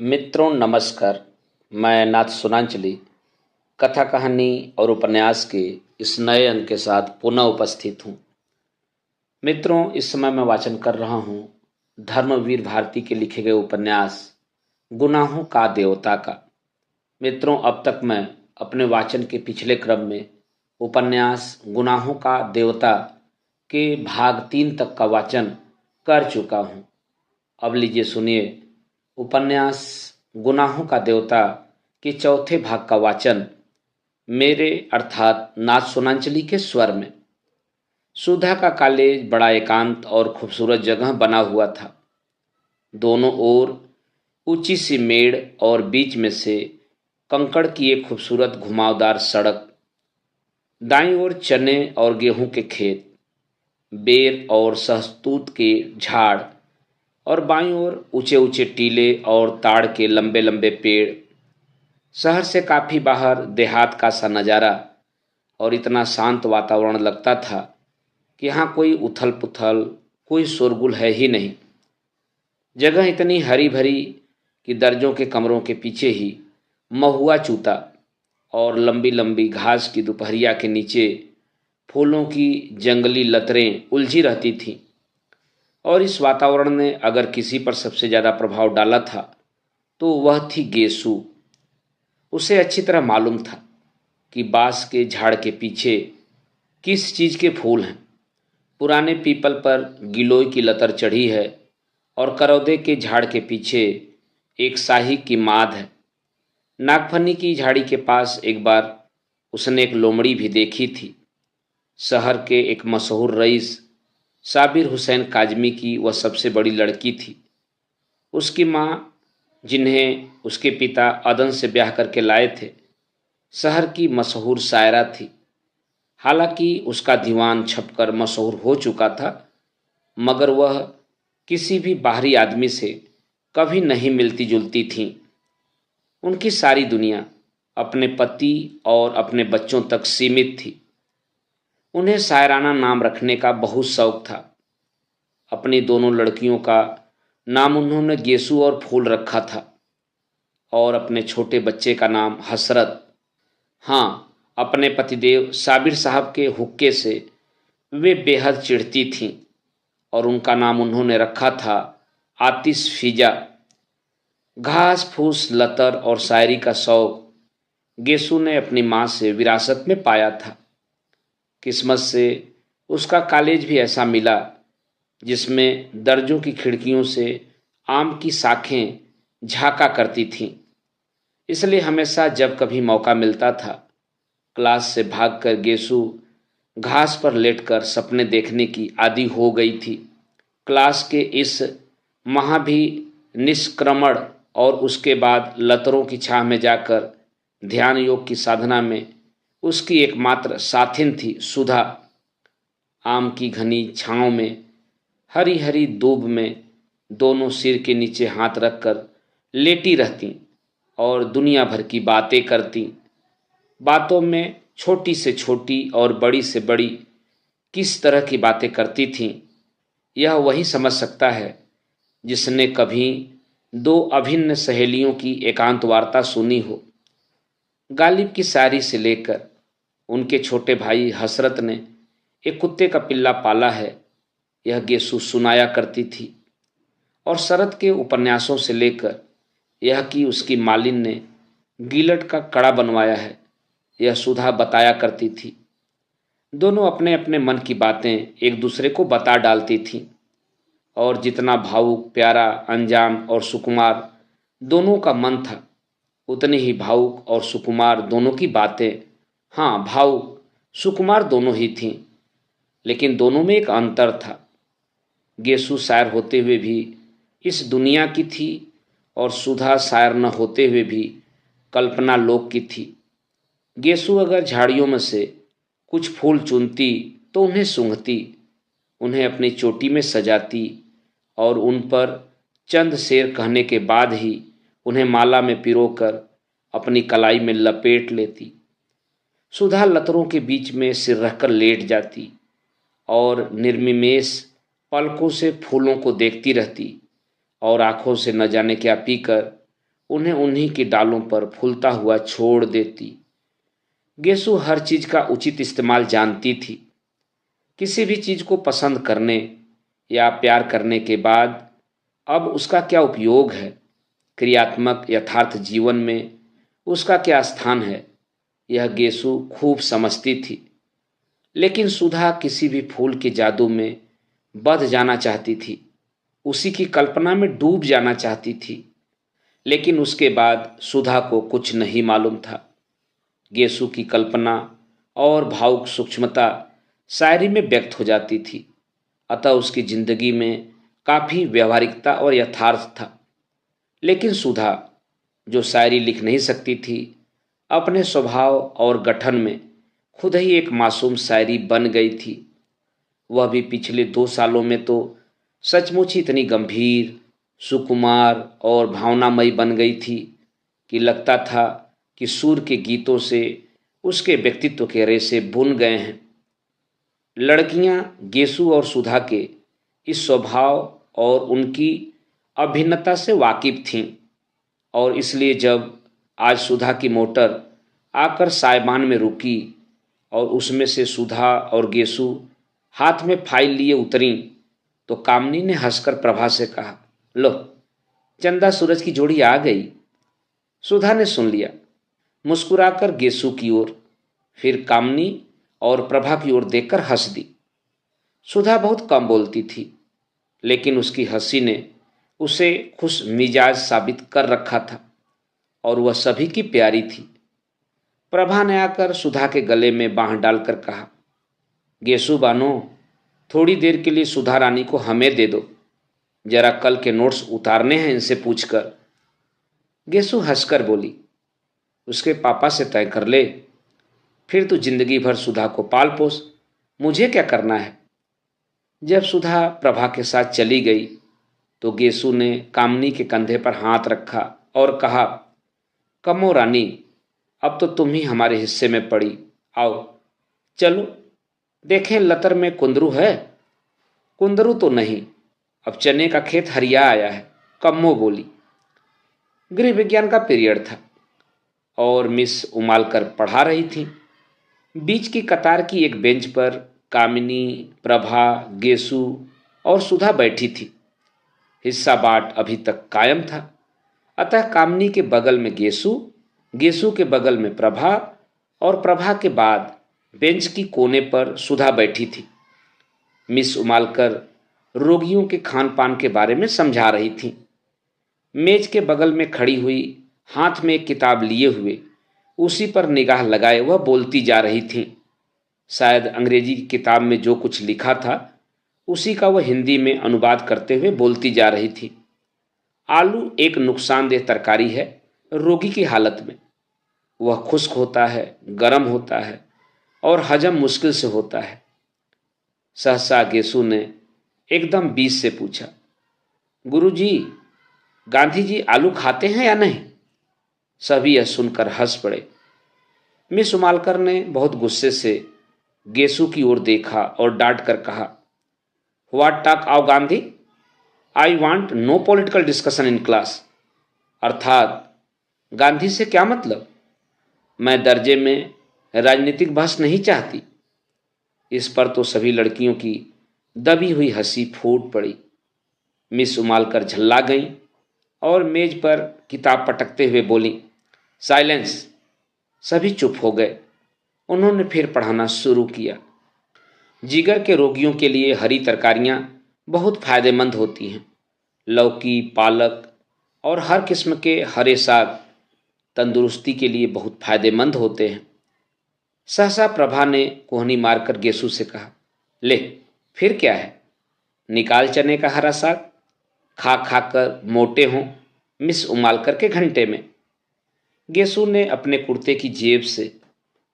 मित्रों नमस्कार। मैं नाथ सुनांचली कथा कहानी और उपन्यास के इस नए अंक के साथ पुनः उपस्थित हूँ। मित्रों, इस समय मैं वाचन कर रहा हूँ धर्मवीर भारती के लिखे गए उपन्यास गुनाहों का देवता का। मित्रों, अब तक मैं अपने वाचन के पिछले क्रम में उपन्यास गुनाहों का देवता के भाग 3 तक का वाचन कर चुका हूँ। अब लीजिए सुनिए उपन्यास गुनाहों का देवता के चौथे भाग का वाचन मेरे अर्थात नाथ सुनांचली के स्वर में। सुधा का कॉलेज बड़ा एकांत और खूबसूरत जगह बना हुआ था। दोनों ओर ऊंची सी मेड़ और बीच में से कंकड़ की एक खूबसूरत घुमावदार सड़क। दाईं ओर चने और गेहूं के खेत, बेर और सहतूत के झाड़ और बाईं ओर ऊंचे ऊंचे टीले और ताड़ के लंबे लंबे पेड़। शहर से काफी बाहर देहात का सा नजारा और इतना शांत वातावरण लगता था कि यहाँ कोई उथल पुथल, कोई शोरगुल है ही नहीं। जगह इतनी हरी भरी कि दर्जों के कमरों के पीछे ही महुआ चूता और लंबी लंबी घास की दोपहरिया के नीचे फूलों की जंगली लतरें उलझी रहती थीं। और इस वातावरण ने अगर किसी पर सबसे ज़्यादा प्रभाव डाला था तो वह थी गेसु। उसे अच्छी तरह मालूम था कि बांस के झाड़ के पीछे किस चीज़ के फूल हैं। पुराने पीपल पर गिलोय की लतर चढ़ी है और करौदे के झाड़ के पीछे एक शाही की माद है। नागफनी की झाड़ी के पास एक बार उसने एक लोमड़ी भी देखी थी। शहर के एक मशहूर रईस साबिर हुसैन काजमी की वह सबसे बड़ी लड़की थी। उसकी माँ, जिन्हें उसके पिता अदन से ब्याह करके लाए थे, शहर की मशहूर शायरा थी। हालांकि उसका दीवान छपकर मशहूर हो चुका था, मगर वह किसी भी बाहरी आदमी से कभी नहीं मिलती जुलती थीं। उनकी सारी दुनिया अपने पति और अपने बच्चों तक सीमित थी। उन्हें शायराना नाम रखने का बहुत शौक था। अपनी दोनों लड़कियों का नाम उन्होंने गेसु और फूल रखा था और अपने छोटे बच्चे का नाम हसरत। हाँ, अपने पतिदेव साबिर साहब के हुक्के से वे बेहद चिढ़ती थीं और उनका नाम उन्होंने रखा था आतिश फिजा। घास फूस, लतर और शायरी का शौक गेसु ने अपनी माँ से विरासत में पाया था। किस्मत से उसका कॉलेज भी ऐसा मिला जिसमें दर्जों की खिड़कियों से आम की शाखें झांका करती थीं। इसलिए हमेशा जब कभी मौका मिलता था, क्लास से भागकर गेसु घास पर लेटकर सपने देखने की आदी हो गई थी। क्लास के इस महा भी निष्क्रमण और उसके बाद लतरों की छाह में जाकर ध्यान योग की साधना में उसकी एकमात्र साथिन थी सुधा। आम की घनी छाँव में, हरी हरी दूब में दोनों सिर के नीचे हाथ रखकर लेटी रहती और दुनिया भर की बातें करती। बातों में छोटी से छोटी और बड़ी से बड़ी किस तरह की बातें करती थीं, यह वही समझ सकता है जिसने कभी दो अभिन्न सहेलियों की एकांत वार्ता सुनी हो। गालिब की शायरी से लेकर उनके छोटे भाई हसरत ने एक कुत्ते का पिल्ला पाला है, यह गेसु सुनाया करती थी। और शरद के उपन्यासों से लेकर यह कि उसकी मालिन ने गिलट का कड़ा बनवाया है, यह सुधा बताया करती थी। दोनों अपने अपने मन की बातें एक दूसरे को बता डालती थीं और जितना भावुक, प्यारा, अनजान और सुकुमार दोनों का मन था, उतनी ही भावुक और सुकुमार दोनों की बातें। हाँ, भावुक सुकुमार दोनों ही थीं, लेकिन दोनों में एक अंतर था। गेसु शायर होते हुए भी इस दुनिया की थी और सुधा शायर न होते हुए भी कल्पना लोक की थी। गेसु अगर झाड़ियों में से कुछ फूल चुनती तो उन्हें सूंघती, उन्हें अपनी चोटी में सजाती और उन पर चंद शेर कहने के बाद ही उन्हें माला में पिरोकर अपनी कलाई में लपेट लेती। सुधा लतरों के बीच में सिर रखकर लेट जाती और निर्निमेष पलकों से फूलों को देखती रहती और आंखों से न जाने क्या पीकर उन्हें उन्हीं की डालों पर फूलता हुआ छोड़ देती। गेसु हर चीज का उचित इस्तेमाल जानती थी। किसी भी चीज को पसंद करने या प्यार करने के बाद अब उसका क्या उपयोग है, क्रियात्मक यथार्थ जीवन में उसका क्या स्थान है, यह गेसु खूब समझती थी। लेकिन सुधा किसी भी फूल के जादू में बंध जाना चाहती थी, उसी की कल्पना में डूब जाना चाहती थी। लेकिन उसके बाद सुधा को कुछ नहीं मालूम था। गेसु की कल्पना और भावुक सूक्ष्मता शायरी में व्यक्त हो जाती थी, अतः उसकी जिंदगी में काफी व्यवहारिकता और यथार्थ था। लेकिन सुधा, जो शायरी लिख नहीं सकती थी, अपने स्वभाव और गठन में खुद ही एक मासूम शायरी बन गई थी। वह भी पिछले 2 सालों में तो सचमुच ही इतनी गंभीर, सुकुमार और भावनामयी बन गई थी कि लगता था कि सूर के गीतों से उसके व्यक्तित्व के रेशे बुन गए हैं। लड़कियां गेसु और सुधा के इस स्वभाव और उनकी अभिन्नता से वाकिफ थीं, और इसलिए जब आज सुधा की मोटर आकर साइबान में रुकी और उसमें से सुधा और गेसु हाथ में फाइल लिए उतरी, तो कामनी ने हंसकर प्रभा से कहा, लो, चंदा सूरज की जोड़ी आ गई। सुधा ने सुन लिया, मुस्कुराकर गेसु की ओर, फिर कामनी और प्रभा की ओर देखकर हंस दी। सुधा बहुत कम बोलती थी, लेकिन उसकी हंसी ने उसे खुश मिजाज साबित कर रखा था और वह सभी की प्यारी थी। प्रभा ने आकर सुधा के गले में बांह डालकर कहा, गेसु बानो, थोड़ी देर के लिए सुधा रानी को हमें दे दो, जरा कल के नोट्स उतारने हैं इनसे पूछकर। गेसु हंसकर बोली, उसके पापा से तय कर ले, फिर तू जिंदगी भर सुधा को पाल पोस, मुझे क्या करना है। जब सुधा प्रभा के साथ चली गई तो गेसु ने कामनी के कंधे पर हाथ रखा और कहा, कमो रानी, अब तो तुम ही हमारे हिस्से में पड़ी, आओ चलो देखें लतर में कुंदरू है। कुंदरू तो नहीं, अब चने का खेत हरिया आया है, कम्मो बोली। गृह विज्ञान का पीरियड था और मिस उमालकर पढ़ा रही थी। बीच की कतार की एक बेंच पर कामिनी, प्रभा, गेसु और सुधा बैठी थी। हिस्सा बांट अभी तक कायम था, अतः कामिनी के बगल में गेसु, गेसु के बगल में प्रभा और प्रभा के बाद बेंच की कोने पर सुधा बैठी थी। मिस उमालकर रोगियों के खान पान के बारे में समझा रही थी। मेज के बगल में खड़ी हुई, हाथ में एक किताब लिए हुए, उसी पर निगाह लगाए वह बोलती जा रही थी। शायद अंग्रेजी की किताब में जो कुछ लिखा था उसी का वह हिंदी में अनुवाद करते हुए बोलती जा रही थी। आलू एक नुकसानदेह तरकारी है रोगी की हालत में। वह खुश्क होता है, गर्म होता है और हजम मुश्किल से होता है। सहसा गेसु ने एकदम बीच से पूछा, गुरुजी, गांधी जी आलू खाते हैं या नहीं। सभी यह सुनकर हंस पड़े। मिस उमालकर ने बहुत गुस्से से गेसु की ओर देखा और डांट कर कहा, what talk of Gandhi, I want no political discussion in class. अर्थात गांधी से क्या मतलब, मैं दर्जे में राजनीतिक बहस नहीं चाहती। इस पर तो सभी लड़कियों की दबी हुई हंसी फूट पड़ी। मिस उमालकर झल्ला गईं और मेज पर किताब पटकते हुए बोली, साइलेंस। सभी चुप हो गए। उन्होंने फिर पढ़ाना शुरू किया। जिगर के रोगियों के लिए हरी तरकारियां बहुत फायदेमंद होती हैं। लौकी, पालक और हर किस्म के हरे साग तंदुरुस्ती के लिए बहुत फायदेमंद होते हैं। सहसा प्रभा ने कोहनी मारकर गेसु से कहा, ले फिर क्या है, निकाल चने का हरा साग, खा खा कर मोटे हों मिस उमालकर के घंटे में। गेसु ने अपने कुर्ते की जेब से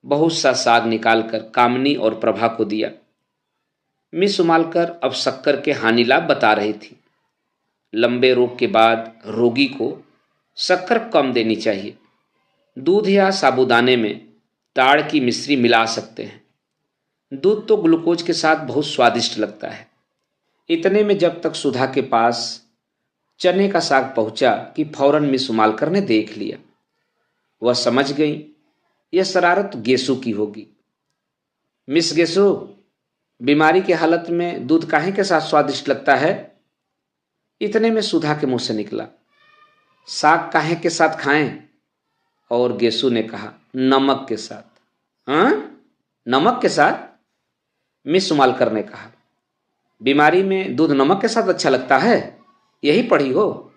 बहुत सा साग निकालकर कामनी और प्रभा को दिया। मिस उमालकर अब शक्कर के हानि लाभ बता रही थी। लंबे रोग के बाद रोगी को शक्कर कम देनी चाहिए। दूध या साबूदाने में ताड़ की मिश्री मिला सकते हैं। दूध तो ग्लूकोज के साथ बहुत स्वादिष्ट लगता है। इतने में जब तक सुधा के पास चने का साग पहुंचा कि फौरन मिस उमालकर ने देख लिया। वह समझ गई यह शरारत गेसू की होगी। मिस गेसू, बीमारी की हालत में दूध काहे के साथ स्वादिष्ट लगता है? इतने में सुधा के मुंह से निकला, साग काहे के साथ खाएं? और गेसू ने कहा, नमक के साथ। हाँ, नमक के साथ? मिस उमालकर ने कहा, बीमारी में दूध नमक के साथ अच्छा लगता है, यही पढ़ी हो?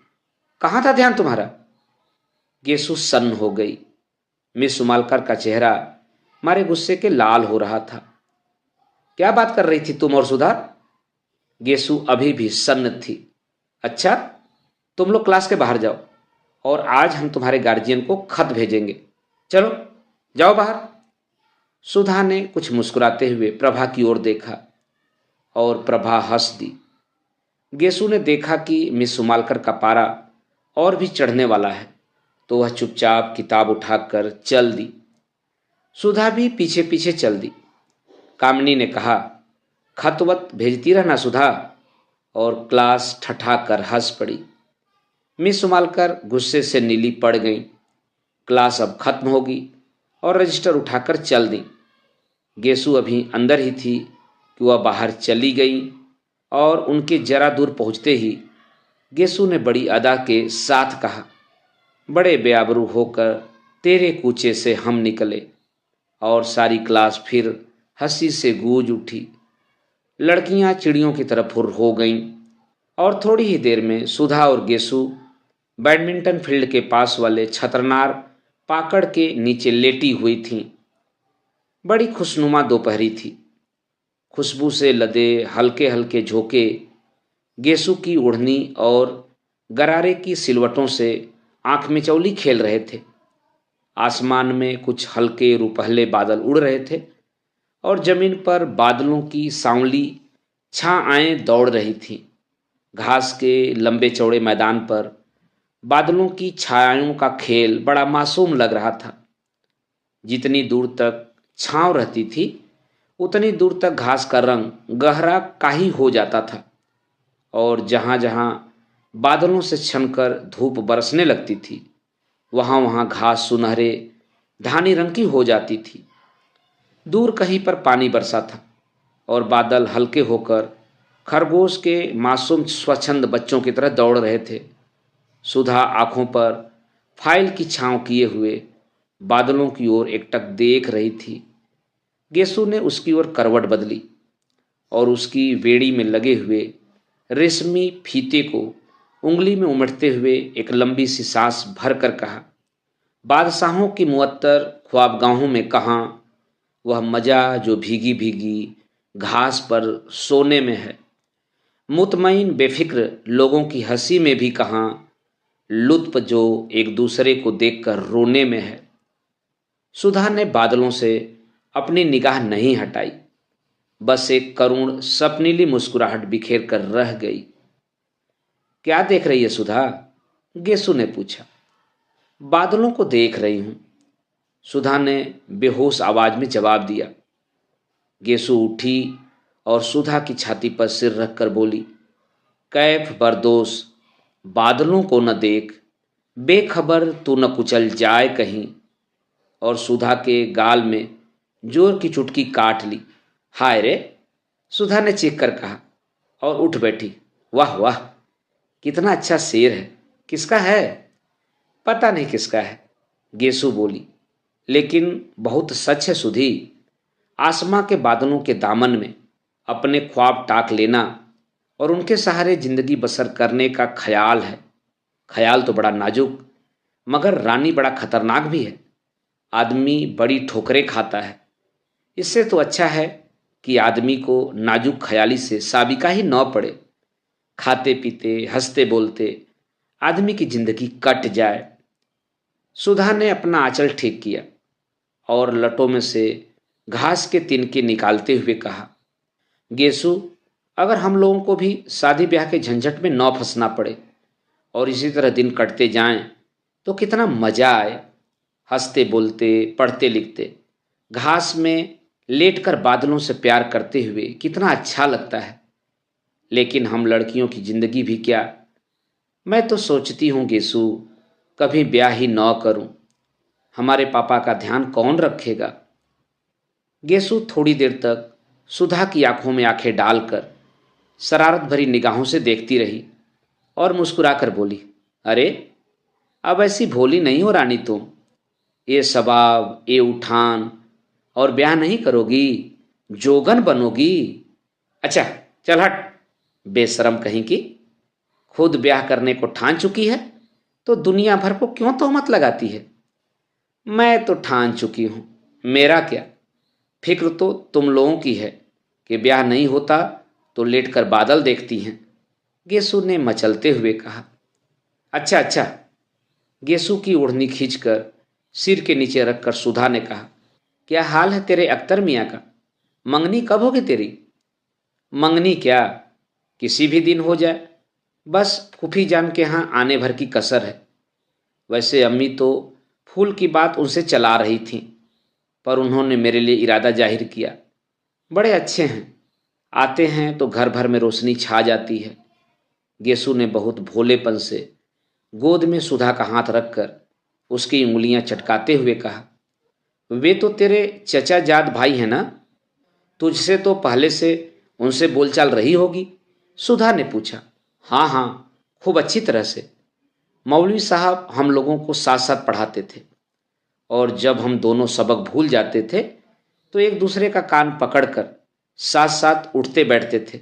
कहाँ था ध्यान तुम्हारा? गेसू सन्न हो गई। मिस उमालकर का चेहरा मारे गुस्से के लाल हो रहा था। क्या बात कर रही थी तुम और सुधा? गेसू अभी भी सन्न थी। अच्छा, तुम लोग क्लास के बाहर जाओ और आज हम तुम्हारे गार्जियन को खत भेजेंगे। चलो जाओ बाहर। सुधा ने कुछ मुस्कुराते हुए प्रभा की ओर देखा और प्रभा हंस दी। गेसू ने देखा कि मिस उमालकर का पारा और भी चढ़ने वाला है, तो वह चुपचाप किताब उठाकर चल दी। सुधा भी पीछे पीछे चल दी। कामिनी ने कहा, खत वत भेजती रहना सुधा, और क्लास ठठाकर हंस पड़ी। मिस उमालकर गुस्से से नीली पड़ गई। क्लास अब खत्म होगी और रजिस्टर उठाकर चल दी। गेसू अभी अंदर ही थी कि वह बाहर चली गई और उनके जरा दूर पहुंचते ही गेसू ने बड़ी अदा के साथ कहा, बड़े बेआबरू होकर तेरे कूचे से हम निकले। और सारी क्लास फिर हंसी से गूंज उठी। लड़कियां चिड़ियों की तरफ हुर हो गईं और थोड़ी ही देर में सुधा और गेसू बैडमिंटन फील्ड के पास वाले छतरनार पाकड़ के नीचे लेटी हुई थीं। बड़ी खुशनुमा दोपहरी थी। खुशबू से लदे हल्के हल्के झोंके गेसू की ओढ़नी और गरारे की सिलवटों से आंख मिचौली खेल रहे थे। आसमान में कुछ हल्के रुपहले बादल उड़ रहे थे और जमीन पर बादलों की सांवली छाएं दौड़ रही थीं। घास के लंबे चौड़े मैदान पर बादलों की छायाओं का खेल बड़ा मासूम लग रहा था। जितनी दूर तक छांव रहती थी उतनी दूर तक घास का रंग गहरा काही हो जाता था और जहां जहां बादलों से छनकर धूप बरसने लगती थी वहां वहां घास सुनहरे धानी रंग की हो जाती थी। दूर कहीं पर पानी बरसा था और बादल हल्के होकर खरगोश के मासूम स्वच्छंद बच्चों की तरह दौड़ रहे थे। सुधा आंखों पर फाइल की छांव किए हुए बादलों की ओर एकटक देख रही थी। गेसू ने उसकी ओर करवट बदली और उसकी वेड़ी में लगे हुए रेशमी फीते को उंगली में उमटते हुए एक लंबी सी सांस भर कर कहा, बादशाहों की मुअत्तर ख्वाबगाहों में कहाँ वह मजा जो भीगी भीगी घास पर सोने में है। मुतमईन बेफिक्र लोगों की हंसी में भी कहाँ लुत्फ जो एक दूसरे को देखकर रोने में है। सुधा ने बादलों से अपनी निगाह नहीं हटाई, बस एक करुण सपनीली मुस्कुराहट बिखेर कर रह गई। क्या देख रही है सुधा? गेसू ने पूछा। बादलों को देख रही हूं, सुधा ने बेहोश आवाज में जवाब दिया। गेसू उठी और सुधा की छाती पर सिर रखकर बोली, कैफ बरदोस, बादलों को न देख, बेखबर तू न कुचल जाए कहीं। और सुधा के गाल में जोर की चुटकी काट ली। हाय रे, सुधा ने चीख कर कहा और उठ बैठी। वाह वाह, कितना अच्छा शेर है। किसका है? पता नहीं किसका है, गेसू बोली, लेकिन बहुत सच है सुधी। आसमां के बादलों के दामन में अपने ख्वाब टाक लेना और उनके सहारे जिंदगी बसर करने का ख्याल है। ख्याल तो बड़ा नाजुक मगर रानी बड़ा खतरनाक भी है। आदमी बड़ी ठोकरें खाता है। इससे तो अच्छा है कि आदमी को नाजुक ख्याली से साबिका ही न पड़े। खाते पीते हंसते बोलते आदमी की जिंदगी कट जाए। सुधा ने अपना आंचल ठीक किया और लटों में से घास के तिनके निकालते हुए कहा, गेसू, अगर हम लोगों को भी शादी ब्याह के झंझट में न फंसना पड़े और इसी तरह दिन कटते जाएं तो कितना मजा आए। हंसते बोलते पढ़ते लिखते घास में लेटकर बादलों से प्यार करते हुए कितना अच्छा लगता है। लेकिन हम लड़कियों की जिंदगी भी क्या मैं तो सोचती हूँ गेसु, कभी ब्याह ही न करूं। हमारे पापा का ध्यान कौन रखेगा। गेसु थोड़ी देर तक सुधा की आंखों में आंखें डालकर शरारत भरी निगाहों से देखती रही और मुस्कुराकर बोली, अरे अब ऐसी भोली नहीं हो रानी तुम। ये स्वभाव, ये उठान, और ब्याह नहीं करोगी, जोगन बनोगी। अच्छा, चल हट, बेशरम कहीं की। खुद ब्याह करने को ठान चुकी है तो दुनिया भर को क्यों तोहमत लगाती है। मैं तो ठान चुकी हूं, मेरा क्या। फिक्र तो तुम लोगों की है कि ब्याह नहीं होता तो लेटकर बादल देखती हैं। गेसु ने मचलते हुए कहा। अच्छा अच्छा। गेसु की ओढ़नी खींचकर सिर के नीचे रखकर सुधा ने कहा, क्या हाल है तेरे अख्तर मियाँ का। मंगनी कब होगी तेरी। मंगनी क्या, किसी भी दिन हो जाए, बस फूफी जान के यहाँ आने भर की कसर है। वैसे अम्मी तो फूल की बात उनसे चला रही थीं, पर उन्होंने मेरे लिए इरादा जाहिर किया। बड़े अच्छे हैं, आते हैं तो घर भर में रोशनी छा जाती है। गेसु ने बहुत भोलेपन से गोद में सुधा का हाथ रखकर उसकी उंगलियां चटकाते हुए कहा, वे तो तेरे चचा जाद भाई हैं ना, तुझसे तो पहले से उनसे बोलचाल रही होगी। सुधा ने पूछा। हाँ हाँ, खूब अच्छी तरह से। मौलवी साहब हम लोगों को साथ साथ पढ़ाते थे, और जब हम दोनों सबक भूल जाते थे तो एक दूसरे का कान पकड़कर साथ साथ उठते बैठते थे।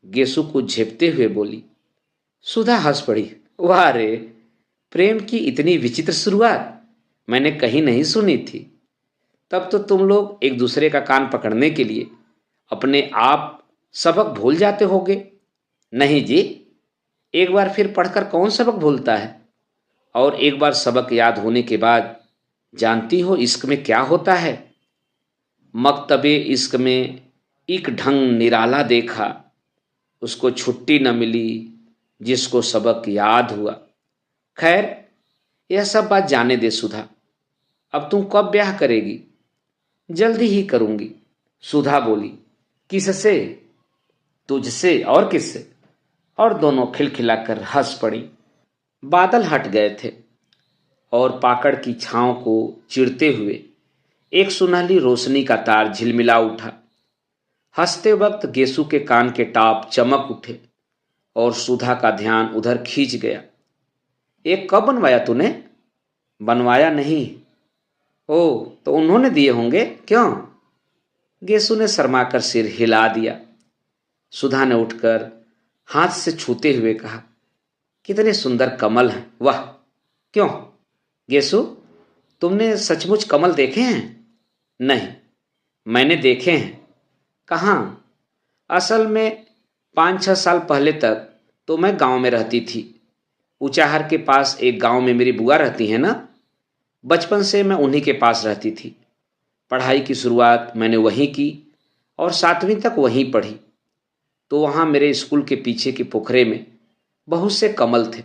गेसु को झेपते हुए बोली। सुधा हंस पड़ी। वाह रे, प्रेम की इतनी विचित्र शुरुआत मैंने कहीं नहीं सुनी थी। तब तो तुम लोग एक दूसरे का कान पकड़ने के लिए अपने आप सबक भूल जाते होगे। नहीं जी, एक बार फिर पढ़कर कौन सबक भूलता है। और एक बार सबक याद होने के बाद जानती हो इश्क में क्या होता है। मकतबे इश्क में एक ढंग निराला देखा, उसको छुट्टी न मिली जिसको सबक याद हुआ। खैर, यह सब बात जाने दे सुधा। अब तुम कब ब्याह करेगी। जल्दी ही करूंगी, सुधा बोली। किससे। तुझसे और किससे। और दोनों खिलखिलाकर हंस पड़ी। बादल हट गए थे और पाकड़ की छांव को चिरते हुए एक सुनहली रोशनी का तार झिलमिला उठा। हंसते वक्त गेसु के कान के टाप चमक उठे और सुधा का ध्यान उधर खींच गया। एक कब बनवाया तूने। बनवाया नहीं। ओ, तो उन्होंने दिए होंगे, क्यों। गेसु ने शर्माकर सिर हिला दिया। सुधा ने उठकर हाथ से छूते हुए कहा, कितने सुंदर कमल हैं, वाह। क्यों गेसु, तुमने सचमुच कमल देखे हैं। नहीं, मैंने देखे हैं। कहाँ। असल में 5-6 साल पहले तक तो मैं गांव में रहती थी। ऊंचाहार के पास एक गांव में मेरी बुआ रहती है ना। बचपन से मैं उन्हीं के पास रहती थी। पढ़ाई की शुरुआत मैंने वहीं की और 7वीं तक वहीं पढ़ी। तो वहाँ मेरे स्कूल के पीछे के पोखरे में बहुत से कमल थे।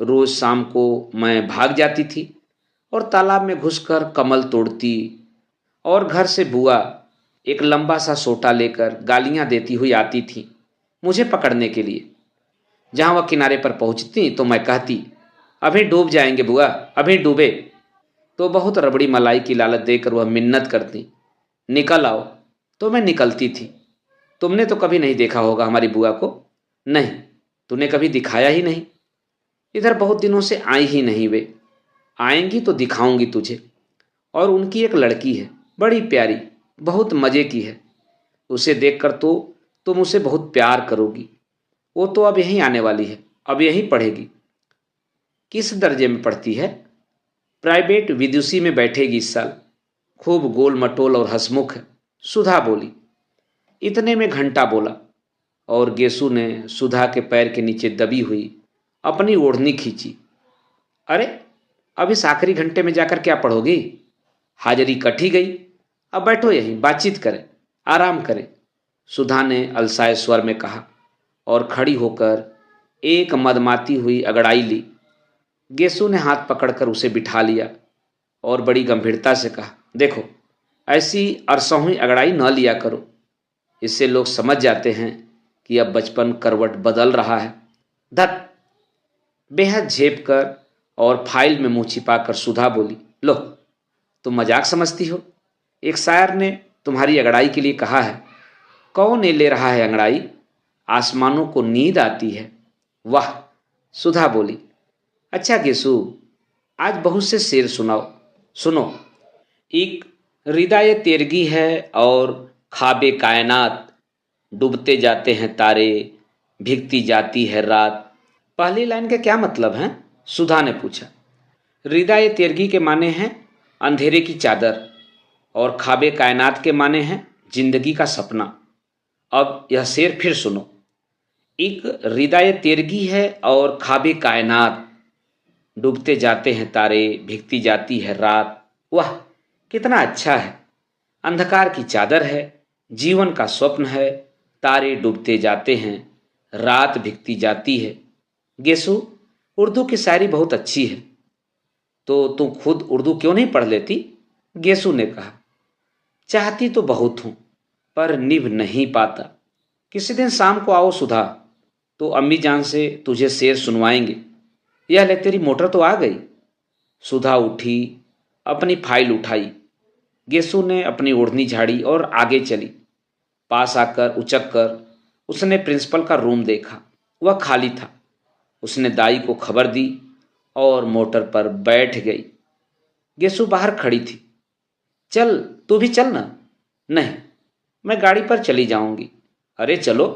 रोज शाम को मैं भाग जाती थी और तालाब में घुसकर कमल तोड़ती, और घर से बुआ एक लंबा सा सोटा लेकर गालियां देती हुई आती थी मुझे पकड़ने के लिए। जहां वह किनारे पर पहुंचती तो मैं कहती, अभी डूब जाएंगे बुआ, अभी डूबे। तो बहुत रबड़ी मलाई की लालच देकर वह मिन्नत करती, निकल आओ। तो मैं निकलती थी। तुमने तो कभी नहीं देखा होगा हमारी बुआ को। नहीं, तूने कभी दिखाया ही नहीं। इधर बहुत दिनों से आई ही नहीं वे। आएंगी तो दिखाऊंगी तुझे। और उनकी एक लड़की है, बड़ी प्यारी, बहुत मजे की है। उसे देखकर तो तुम उसे बहुत प्यार करोगी। वो तो अब यहीं आने वाली है, अब यहीं पढ़ेगी। किस दर्जे में पढ़ती है। प्राइवेट विदुषी में बैठेगी इस साल। खूब गोल मटोल और हंसमुख है, सुधा बोली। इतने में घंटा बोला और गेसु ने सुधा के पैर के नीचे दबी हुई अपनी ओढ़नी खींची। अरे, अब इस आखिरी घंटे में जाकर क्या पढ़ोगी। हाजिरी कट ही गई, अब बैठो यहीं, बातचीत करें, आराम करें, सुधा ने अलसाए स्वर में कहा और खड़ी होकर एक मदमाती हुई अगड़ाई ली। गेसु ने हाथ पकड़कर उसे बिठा लिया और बड़ी गंभीरता से कहा, देखो, ऐसी अरसहुई अगड़ाई न लिया करो। इससे लोग समझ जाते हैं कि अब बचपन करवट बदल रहा है। धत, बेहद झेप कर और फाइल में मुंह छिपाकर सुधा बोली, लो, तुम मजाक समझती हो। एक शायर ने तुम्हारी अगड़ाई के लिए कहा है, कौन ये ले रहा है अंगड़ाई, आसमानों को नींद आती है। वाह, सुधा बोली। अच्छा गेसु, आज बहुत से शेर सुनाओ। सुनो। एक हृदय तेरगी है और ख्वाबे कायनात, डूबते जाते हैं तारे, भीगती जाती है रात। पहली लाइन का क्या मतलब है? सुधा ने पूछा। हृदय तेरगी के माने हैं अंधेरे की चादर और ख्वाबे कायनात के माने हैं जिंदगी का सपना। अब यह शेर फिर सुनो। एक हृदय तेरगी है और ख्वाबे कायनात, डूबते जाते हैं तारे, भीगती जाती है रात। वाह, कितना अच्छा है। अंधकार की चादर है, जीवन का स्वप्न है, तारे डूबते जाते हैं, रात भीगती जाती है। गेसु, उर्दू की शायरी बहुत अच्छी है, तो तुम खुद उर्दू क्यों नहीं पढ़ लेती? गेसु ने कहा। चाहती तो बहुत हूं, पर निभ नहीं पाता। किसी दिन शाम को आओ सुधा, तो अम्मी जान से तुझे शेर सुनवाएंगे। यह ले, तेरी मोटर तो आ गई। सुधा उठी, अपनी फाइल उठाई। गेसु ने अपनी ओढ़नी झाड़ी और आगे चली। पास आकर उचक कर उसने प्रिंसिपल का रूम देखा। वह खाली था। उसने दाई को खबर दी और मोटर पर बैठ गई। गेसु बाहर खड़ी थी। चल, तू भी चल ना। नहीं, मैं गाड़ी पर चली जाऊंगी। अरे चलो,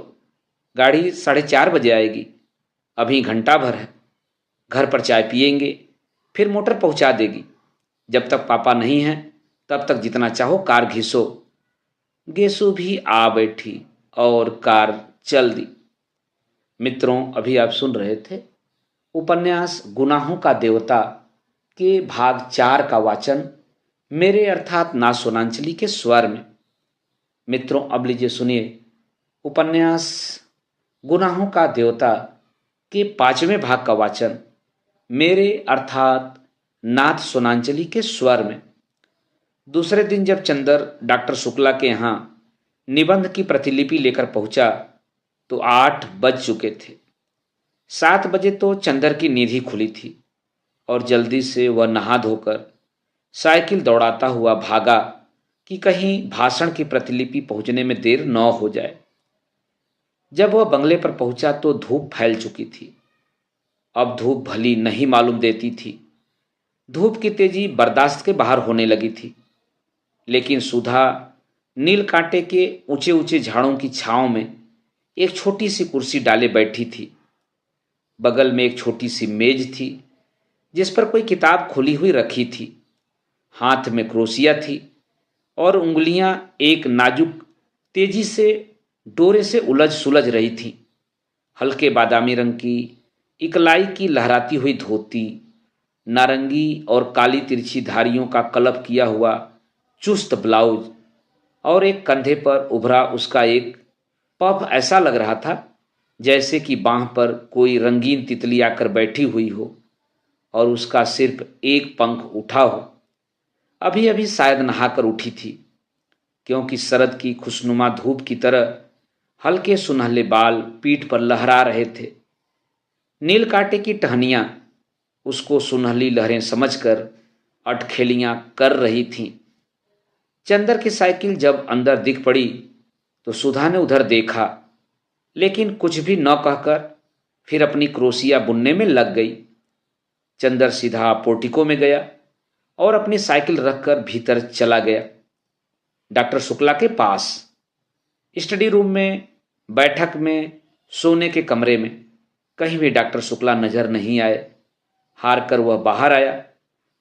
गाड़ी 4:30 बजे आएगी, अभी घंटा भर है। घर पर चाय पिएंगे, फिर मोटर पहुंचा देगी। जब तक पापा नहीं हैं तब तक जितना चाहो कार घिसो। गेसु भी आ बैठी और कार चल दी। मित्रों, अभी आप सुन रहे थे उपन्यास गुनाहों का देवता के भाग 4 का वाचन मेरे अर्थात ना सोनांचली के स्वर में। मित्रों, अब लीजिए सुनिए उपन्यास गुनाहों का देवता के 5वें भाग का वाचन मेरे अर्थात नाथ सोनांचली के स्वर में। दूसरे दिन जब चंदर डॉक्टर शुक्ला के यहाँ निबंध की प्रतिलिपि लेकर पहुंचा तो 8 बज चुके थे। 7 बजे तो चंदर की नींद ही खुली थी और जल्दी से वह नहा धोकर साइकिल दौड़ाता हुआ भागा कि कहीं भाषण की प्रतिलिपि पहुंचने में देर न हो जाए। जब वह बंगले पर पहुंचा तो धूप फैल चुकी थी। अब धूप भली नहीं मालूम देती थी। धूप की तेजी बर्दाश्त के बाहर होने लगी थी। लेकिन सुधा नील कांटे के ऊंचे ऊंचे झाड़ों की छांव में एक छोटी सी कुर्सी डाले बैठी थी। बगल में एक छोटी सी मेज थी जिस पर कोई किताब खुली हुई रखी थी। हाथ में क्रोशिया थी और उंगलियां एक नाजुक तेजी से डोरे से उलझ सुलझ रही थीं। हल्के बादामी रंग की इकलाई की लहराती हुई धोती, नारंगी और काली तिरछी धारियों का कलप किया हुआ चुस्त ब्लाउज और एक कंधे पर उभरा उसका एक पफ ऐसा लग रहा था जैसे कि बांह पर कोई रंगीन तितली आकर बैठी हुई हो और उसका सिर्फ एक पंख उठा हो। अभी अभी शायद नहाकर उठी थी, क्योंकि शरद की खुशनुमा धूप की तरह हल्के सुनहले बाल पीठ पर लहरा रहे थे। नील कांटे की टहनियां उसको सुनहली लहरें समझकर अटखेलियां कर रही थीं। चंदर की साइकिल जब अंदर दिख पड़ी तो सुधा ने उधर देखा, लेकिन कुछ भी न कहकर फिर अपनी क्रोशिया बुनने में लग गई। चंदर सीधा पोर्टिको में गया और अपनी साइकिल रखकर भीतर चला गया, डॉक्टर शुक्ला के पास। स्टडी रूम में, बैठक में, सोने के कमरे में कहीं भी डॉक्टर शुक्ला नजर नहीं आए। हार कर वह बाहर आया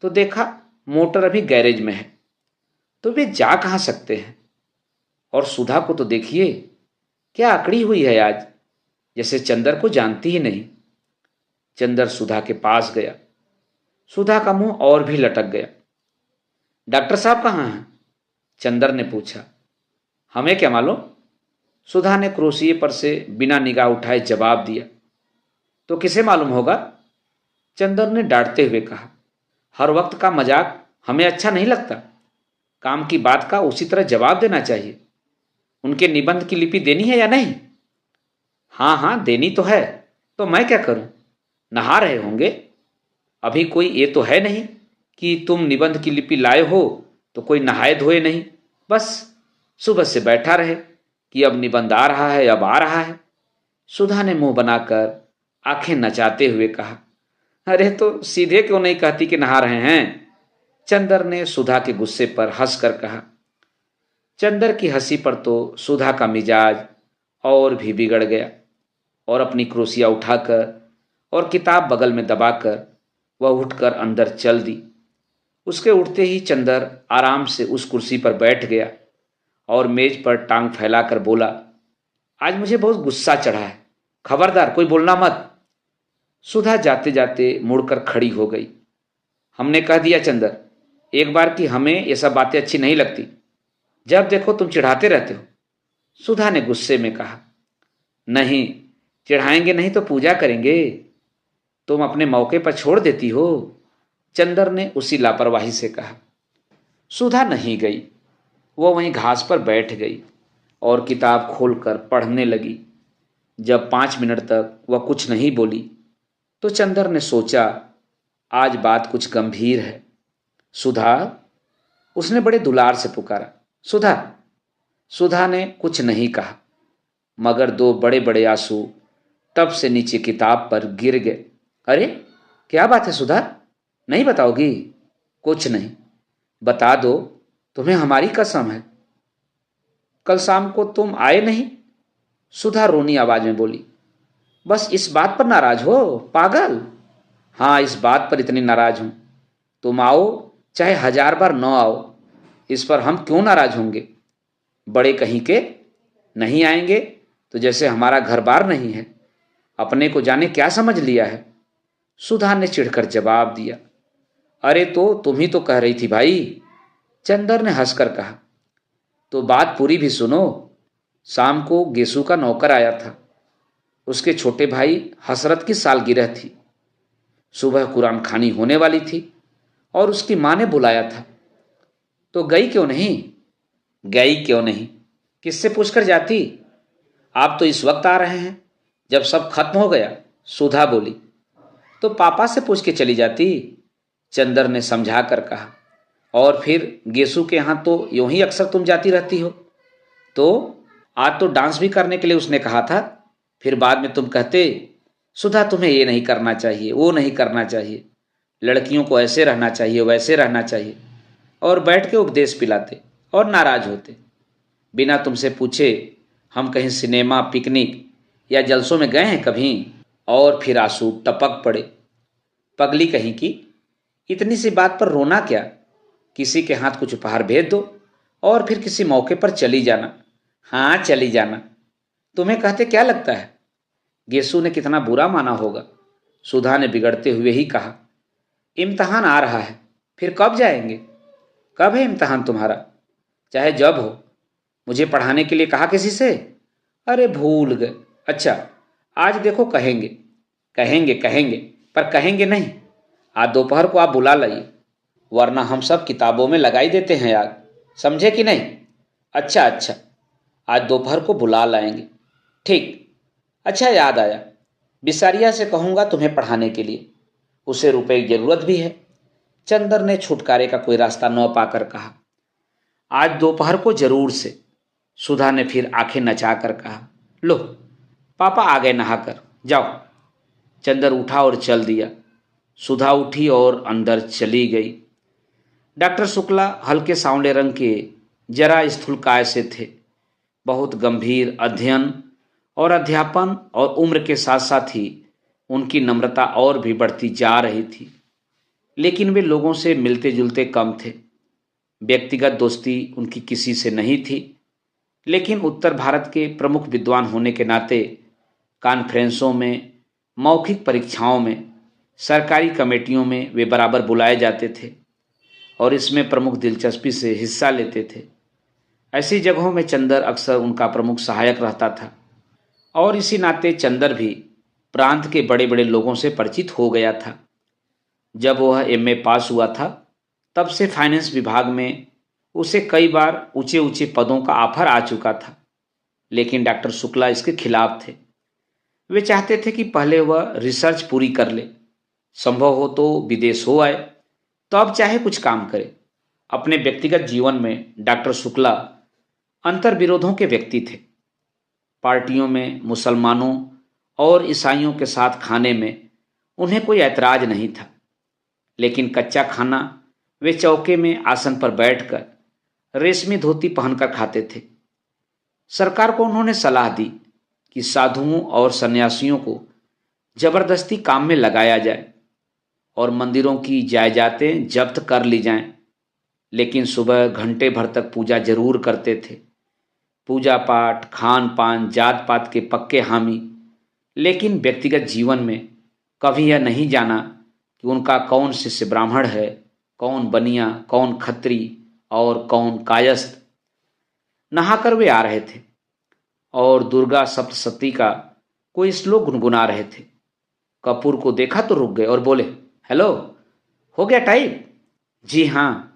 तो देखा मोटर अभी गैरेज में है। तो वे जा कहाँ सकते हैं? और सुधा को तो देखिए, क्या अकड़ी हुई है आज, जैसे चंदर को जानती ही नहीं। चंदर सुधा के पास गया। सुधा का मुंह और भी लटक गया। डॉक्टर साहब कहाँ हैं? चंदर ने पूछा। हमें क्या मालूम? सुधा ने क्रोशिये पर से बिना निगाह उठाए जवाब दिया। तो किसे मालूम होगा? चंदर ने डांटते हुए कहा। हर वक्त का मजाक हमें अच्छा नहीं लगता। काम की बात का उसी तरह जवाब देना चाहिए। उनके निबंध की लिपि देनी है या नहीं? हाँ हाँ, देनी तो है, तो मैं क्या करूं? नहा रहे होंगे। अभी कोई ये तो है नहीं कि तुम निबंध की लिपि लाए हो तो कोई नहाए धोए नहीं, बस सुबह से बैठा रहे कि अब निबंध आ रहा है, अब आ रहा है। सुधा ने मुंह बनाकर आंखें नचाते हुए कहा, अरे तो सीधे क्यों नहीं कहती कि नहा रहे हैं? चंदर ने सुधा के गुस्से पर हंसकर कहा। चंदर की हंसी पर तो सुधा का मिजाज और भी बिगड़ गया और अपनी क्रोसिया उठाकर और किताब बगल में दबाकर वह उठकर अंदर चल दी। उसके उठते ही चंदर आराम से उस कुर्सी पर बैठ गया और मेज पर टांग फैलाकर बोला, आज मुझे बहुत गुस्सा चढ़ा है, खबरदार कोई बोलना मत। सुधा जाते जाते मुड़कर खड़ी हो गई। हमने कह दिया चंदर, एक बार कि हमें ये सब बातें अच्छी नहीं लगती। जब देखो तुम चिढ़ाते रहते हो। सुधा ने गुस्से में कहा, नहीं चिढ़ाएंगे नहीं तो पूजा करेंगे, तुम अपने मौके पर छोड़ देती हो। चंदर ने उसी लापरवाही से कहा। सुधा नहीं गई, वह वहीं घास पर बैठ गई और किताब खोलकर पढ़ने लगी। जब 5 मिनट तक वह कुछ नहीं बोली तो चंदर ने सोचा, आज बात कुछ गंभीर है। सुधा, उसने बड़े दुलार से पुकारा, सुधा। सुधा ने कुछ नहीं कहा, मगर 2 बड़े बड़े आंसू तब से नीचे किताब पर गिर गए। अरे क्या बात है सुधा, नहीं बताओगी? कुछ नहीं, बता दो, तुम्हें हमारी कसम है। कल शाम को तुम आए नहीं? सुधा रोनी आवाज में बोली। बस इस बात पर नाराज हो पागल? हाँ, इस बात पर इतनी नाराज हूं। तुम आओ चाहे 1000 बार न आओ, इस पर हम क्यों नाराज होंगे? बड़े कहीं के, नहीं आएंगे तो जैसे हमारा घर बार नहीं है, अपने को जाने क्या समझ लिया है। सुधा ने चिढ़कर जवाब दिया, अरे तो तुम ही तो कह रही थी भाई। चंदर ने हंसकर कहा, तो बात पूरी भी सुनो। शाम को गेसू का नौकर आया था, उसके छोटे भाई हसरत की सालगिरह थी। सुबह कुरान खानी होने वाली थी और उसकी माँ ने बुलाया था। तो गई क्यों नहीं? गई क्यों नहीं, किससे पूछकर जाती? आप तो इस वक्त आ रहे हैं जब सब खत्म हो गया। सुधा बोली। तो पापा से पूछ के चली जाती, चंदर ने समझा कर कहा। और फिर गेसू के यहाँ तो यूं ही अक्सर तुम जाती रहती हो। तो आज तो डांस भी करने के लिए उसने कहा था, फिर बाद में तुम कहते, सुधा तुम्हें ये नहीं करना चाहिए, वो नहीं करना चाहिए, लड़कियों को ऐसे रहना चाहिए, वैसे रहना चाहिए, और बैठ के उपदेश पिलाते और नाराज होते। बिना तुमसे पूछे हम कहीं सिनेमा, पिकनिक या जलसों में गए हैं कभी? और फिर आंसू टपक पड़े। पगली कहीं की, इतनी सी बात पर रोना क्या? किसी के हाथ कुछ उपहार भेज दो और फिर किसी मौके पर चली जाना। हाँ चली जाना, तुम्हें कहते क्या लगता है? गेसू ने कितना बुरा माना होगा। सुधा ने बिगड़ते हुए ही कहा, इम्तहान आ रहा है, फिर कब जाएंगे? कब है इम्तहान तुम्हारा? चाहे जब हो। मुझे पढ़ाने के लिए कहा किसी से? अरे भूल गए। अच्छा, आज देखो कहेंगे। कहेंगे कहेंगे, पर कहेंगे नहीं। आज दोपहर को आप बुला लाइए, वरना हम सब किताबों में लगाई देते हैं आग, समझे कि नहीं? अच्छा अच्छा, आज दोपहर को बुला लाएंगे। ठीक। अच्छा याद आया, बिसारिया से कहूँगा तुम्हें पढ़ाने के लिए, उसे रुपए की जरूरत भी है। चंदर ने छुटकारे का कोई रास्ता न पाकर कहा, आज दोपहर को जरूर से। सुधा ने फिर आंखें नचाकर कहा, लो पापा आ गए नहाकर, जाओ। चंदर उठा और चल दिया। सुधा उठी और अंदर चली गई। डॉक्टर शुक्ला हल्के सांवले रंग के, जरा स्थूलकाय से थे। बहुत गंभीर अध्ययन और अध्यापन और उम्र के साथ साथ ही उनकी नम्रता और भी बढ़ती जा रही थी। लेकिन वे लोगों से मिलते जुलते कम थे। व्यक्तिगत दोस्ती उनकी किसी से नहीं थी, लेकिन उत्तर भारत के प्रमुख विद्वान होने के नाते कॉन्फ्रेंसों में, मौखिक परीक्षाओं में, सरकारी कमेटियों में वे बराबर बुलाए जाते थे और इसमें प्रमुख दिलचस्पी से हिस्सा लेते थे। ऐसी जगहों में चंदर अक्सर उनका प्रमुख सहायक रहता था और इसी नाते चंदर भी प्रांत के बड़े बड़े लोगों से परिचित हो गया था। जब वह एमए पास हुआ था तब से फाइनेंस विभाग में उसे कई बार ऊंचे ऊंचे पदों का ऑफर आ चुका था, लेकिन डॉक्टर शुक्ला इसके खिलाफ थे। वे चाहते थे कि पहले वह रिसर्च पूरी कर ले, संभव हो तो विदेश हो आए, तो अब चाहे कुछ काम करे। अपने व्यक्तिगत जीवन में डॉक्टर शुक्ला अंतर विरोधों के व्यक्ति थे। पार्टियों में मुसलमानों और ईसाइयों के साथ खाने में उन्हें कोई ऐतराज नहीं था, लेकिन कच्चा खाना वे चौके में आसन पर बैठकर रेशमी धोती पहनकर खाते थे। सरकार को उन्होंने सलाह दी कि साधुओं और सन्यासियों को जबरदस्ती काम में लगाया जाए और मंदिरों की जायदादें जब्त कर ली जाएं, लेकिन सुबह घंटे भर तक पूजा जरूर करते थे। पूजा पाठ, खान पान, जात पात के पक्के हामी, लेकिन व्यक्तिगत जीवन में कभी यह नहीं जाना कि उनका कौन शिष्य ब्राह्मण है, कौन बनिया, कौन खत्री और कौन कायस्थ। नहाकर वे आ रहे थे और दुर्गा सप्तशती का कोई श्लोक गुनगुना रहे थे। कपूर को देखा तो रुक गए और बोले, हेलो, हो गया टाइप? जी हाँ।